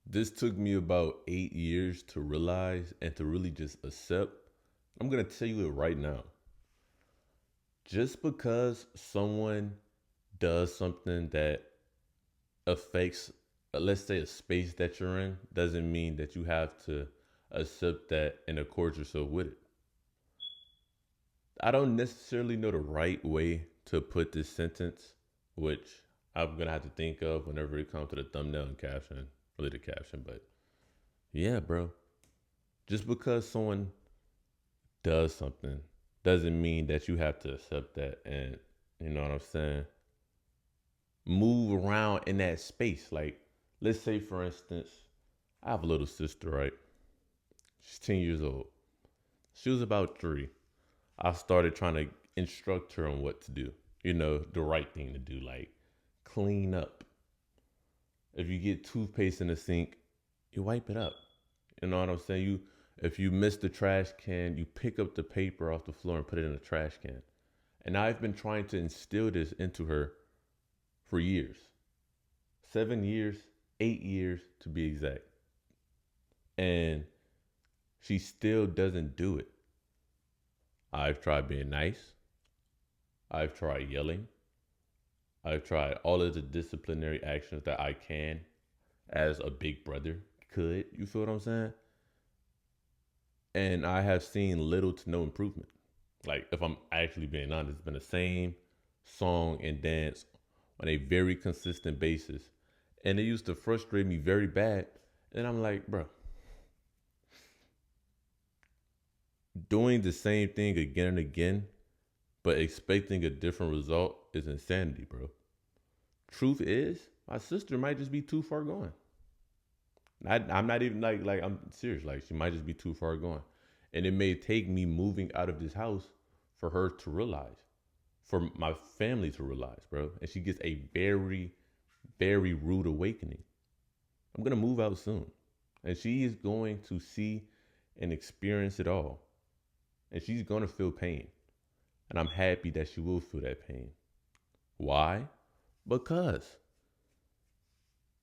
This took me about 8 years to realize and to really just accept. I'm going to tell you it right now. Just because someone does something that affects, let's say, a space that you're in, doesn't mean that you have to accept that and accord yourself with it. I don't necessarily know the right way to put this sentence, which I'm going to have to think of whenever it comes to the thumbnail and caption, really the caption. But yeah, bro, just because someone does something doesn't mean that you have to accept that and, you know what I'm saying, move around in that space. Like, let's say, for instance, I have a little sister, right? She's 10 years old. She was about 3. I started trying to instruct her on what to do, the right thing to do, like clean up. If you get toothpaste in the sink, you wipe it up. You know what I'm saying? If you miss the trash can, you pick up the paper off the floor and put it in the trash can. And I've been trying to instill this into her for years. 7 years, 8 years to be exact. And she still doesn't do it. I've tried being nice. I've tried yelling. I've tried all of the disciplinary actions that I can as a big brother could. You feel what I'm saying? And I have seen little to no improvement. Like, if I'm actually being honest, it's been the same song and dance on a very consistent basis. And it used to frustrate me very bad. And I'm like, bro, doing the same thing again and again, but expecting a different result is insanity, bro. Truth is, my sister might just be too far gone. I'm not even like I'm serious. Like, she might just be too far gone, and it may take me moving out of this house for her to realize, for my family to realize, bro. And she gets a very, very rude awakening. I'm gonna move out soon, and she is going to see and experience it all, and she's gonna feel pain, and I'm happy that she will feel that pain. Why? Because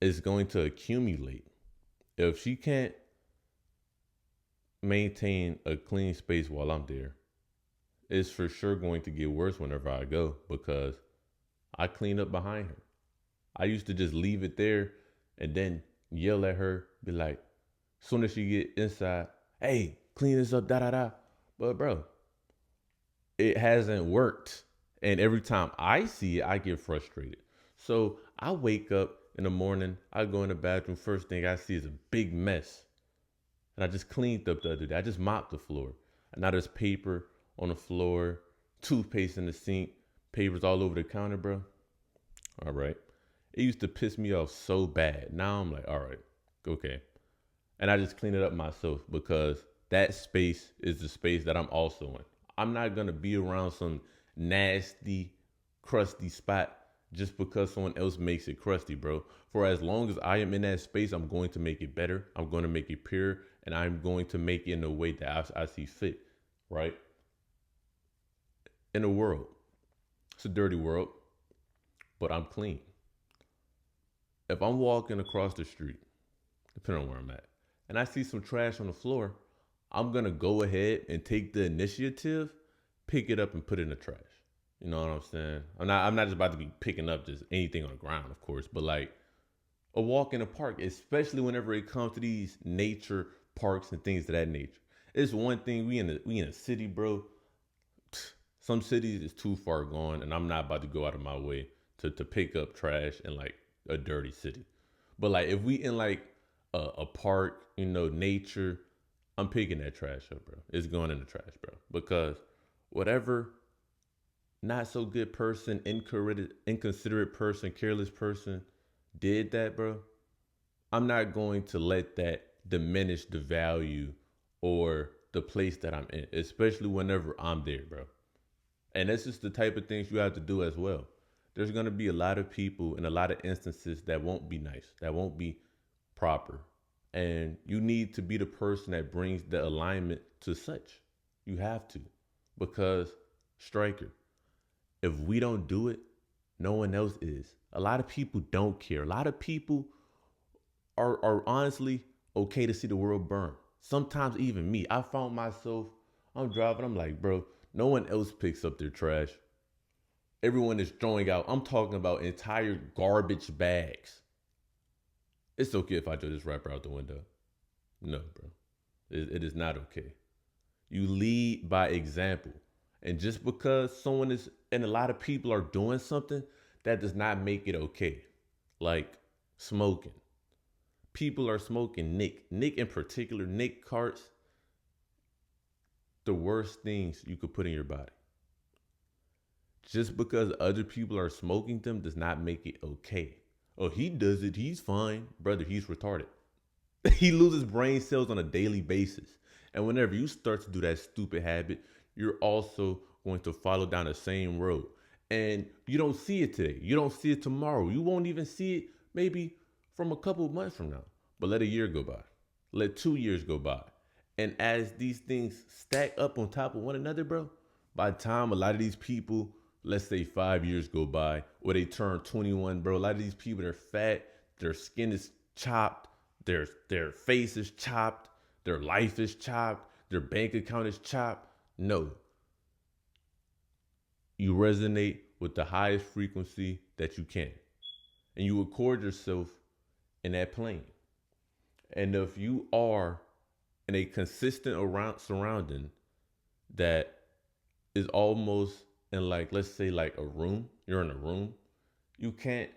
it's going to accumulate. If she can't maintain a clean space while I'm there, it's for sure going to get worse whenever I go because I clean up behind her. I used to just leave it there and then yell at her, be like, soon as she get inside, hey, clean this up, da da da. But bro, it hasn't worked. And every time I see it, I get frustrated. So I wake up in the morning, I go in the bathroom, first thing I see is a big mess. And I just cleaned up the other day. I just mopped the floor. And now there's paper on the floor, toothpaste in the sink, papers all over the counter, bro. All right. It used to piss me off so bad. Now I'm like, all right, okay. And I just clean it up myself because that space is the space that I'm also in. I'm not gonna be around some nasty, crusty spot just because someone else makes it crusty, bro. For as long as I am in that space, I'm going to make it better. I'm going to make it pure, and I'm going to make it in a way that I see fit, right? In the world, it's a dirty world, but I'm clean. If I'm walking across the street, depending on where I'm at, and I see some trash on the floor, I'm gonna go ahead and take the initiative, pick it up and put it in the trash. You know what I'm saying? I'm not just about to be picking up just anything on the ground, of course, but like a walk in the park, especially whenever it comes to these nature parks and things of that nature. It's one thing we in a city, bro. Some cities is too far gone, and I'm not about to go out of my way to pick up trash in like a dirty city. But like if we in like a park, nature, I'm picking that trash up, bro. It's going in the trash, bro. Because whatever not so good person, inconsiderate person, careless person did that, bro, I'm not going to let that diminish the value or the place that I'm in, especially whenever I'm there, bro. And that's just the type of things you have to do as well. There's going to be a lot of people in a lot of instances that won't be nice, that won't be proper. And you need to be the person that brings the alignment to such. You have to. Because, Striker, if we don't do it, no one else is. A lot of people don't care. A lot of people are honestly okay to see the world burn. Sometimes even me, I found myself, I'm driving, I'm like, bro, no one else picks up their trash. Everyone is throwing out. I'm talking about entire garbage bags. It's okay if I throw this wrapper out the window. No, bro. It is not okay. You lead by example. And just because someone is, and a lot of people are doing something, that does not make it okay. Like smoking. People are smoking Nick. Nick in particular, Nick carts, the worst things you could put in your body. Just because other people are smoking them does not make it okay. Oh, he does it. He's fine. Brother, he's retarded. He loses brain cells on a daily basis. And whenever you start to do that stupid habit, you're also going to follow down the same road. And you don't see it today. You don't see it tomorrow. You won't even see it maybe from a couple of months from now. But let a year go by. Let 2 years go by. And as these things stack up on top of one another, bro, by the time a lot of these people, let's say 5 years go by, or they turn 21, bro, a lot of these people, they're fat, their skin is chopped, their face is chopped, their life is chopped, their bank account is chopped. No. You resonate with the highest frequency that you can. And you record yourself in that plane. And if you are in a consistent around surrounding that is almost in, like, let's say like a room, you're in a room, you can't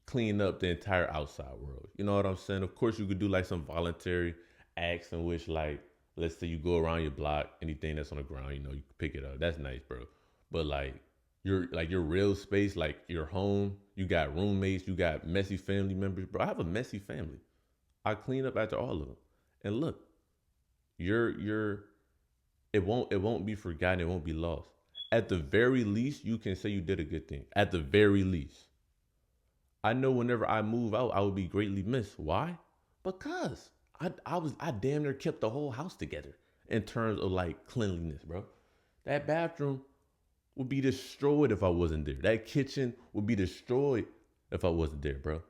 clean up the entire outside world. You know what I'm saying? Of course, you could do like some voluntary acts in which, like, let's say you go around your block, anything that's on the ground, you know, you can pick it up. That's nice, bro. But your real space, like your home, you got roommates, you got messy family members, bro. I have a messy family. I clean up after all of them. And look, you're it won't be forgotten, it won't be lost. At the very least, you can say you did a good thing. At the very least. I know whenever I move out, I will be greatly missed. Why? Because I damn near kept the whole house together in terms of like cleanliness, bro. That bathroom would be destroyed if I wasn't there. That kitchen would be destroyed if I wasn't there, bro.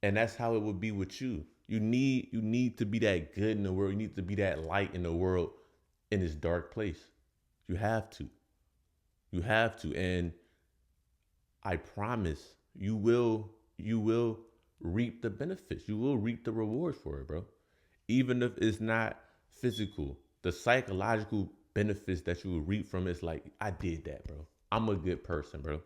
And that's how it would be with you. You need to be that good in the world. You need to be that light in the world in this dark place. You have to. You have to. And I promise you will reap the benefits. You will reap the rewards for it, bro. Even if it's not physical, the psychological benefits that you will reap from it's like, I did that, bro. I'm a good person, bro.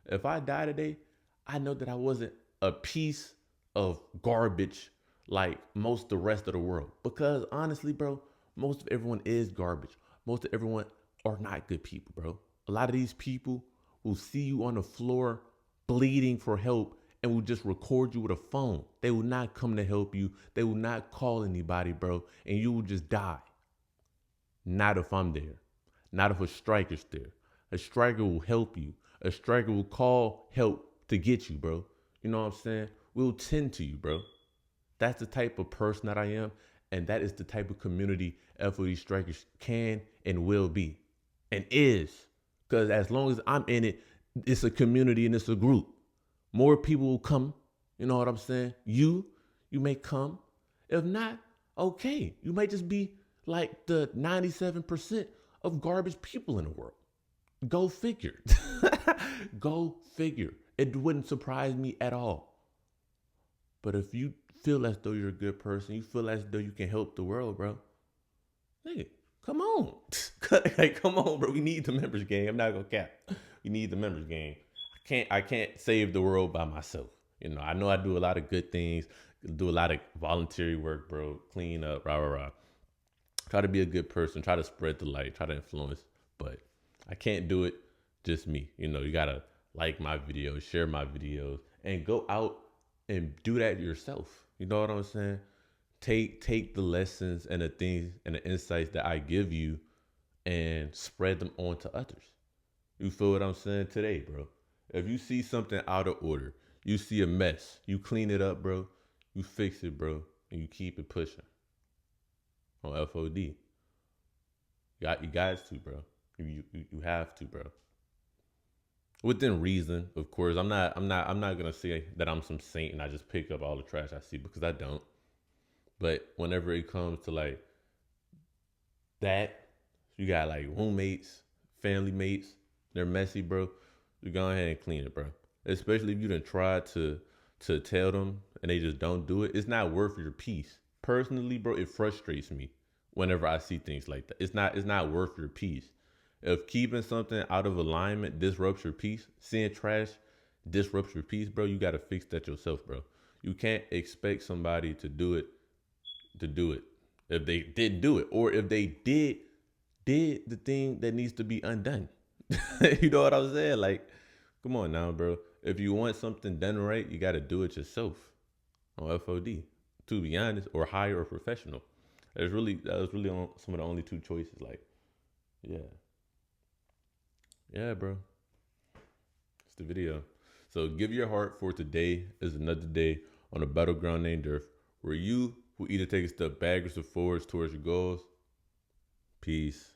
If I die today, I know that I wasn't a piece of garbage like most of the rest of the world. Because honestly, bro, most of everyone is garbage. Most of everyone are not good people, bro. A lot of these people will see you on the floor bleeding for help and will just record you with a phone. They will not come to help you. They will not call anybody, bro. And you will just die. Not if I'm there. Not if a striker's there. A striker will help you. A striker will call help to get you, bro. You know what I'm saying? We'll tend to you, bro. That's the type of person that I am. And that is the type of community FOD strikers can and will be. And is. Because as long as I'm in it, it's a community and it's a group. More people will come. You know what I'm saying? You may come. If not, okay. You might just be like the 97% of garbage people in the world. Go figure. Go figure. It wouldn't surprise me at all. But if you feel as though you're a good person, you feel as though you can help the world, bro, nigga, come on. Like, come on, bro. We need the members game. I'm not gonna cap. We need the members game. I can't save the world by myself. You know I do a lot of good things, do a lot of voluntary work, bro. Clean up, rah rah rah. Try to be a good person, try to spread the light, try to influence. But I can't do it just me. You gotta like my videos, share my videos, and go out and do that yourself. You know what I'm saying? Take the lessons and the things and the insights that I give you and spread them on to others. You feel what I'm saying today, bro? If you see something out of order, you see a mess, you clean it up, bro. You fix it, bro, and you keep it pushing on FOD. You guys to, bro. You have to, bro. Within reason, of course. I'm not gonna say that I'm some saint and I just pick up all the trash I see, because I don't. But whenever it comes to like that, you got like roommates, family mates, they're messy, bro. You go ahead and clean it, bro. Especially if you done tried to tell them and they just don't do it. It's not worth your peace. Personally, bro, it frustrates me whenever I see things like that. It's not worth your peace. If keeping something out of alignment disrupts your peace, seeing trash disrupts your peace, bro, you gotta fix that yourself, bro. You can't expect somebody to do it if they didn't do it, or if they did the thing that needs to be undone. You know what I'm saying? Like, come on now, bro. If you want something done right, you got to do it yourself on FOD. To be honest, or hire a professional. That was really some of the only two choices. Like, yeah, yeah, bro. It's the video. So give your heart, for today is another day on a battleground named Earth, where you will either take a step backwards or forwards towards your goals. Peace.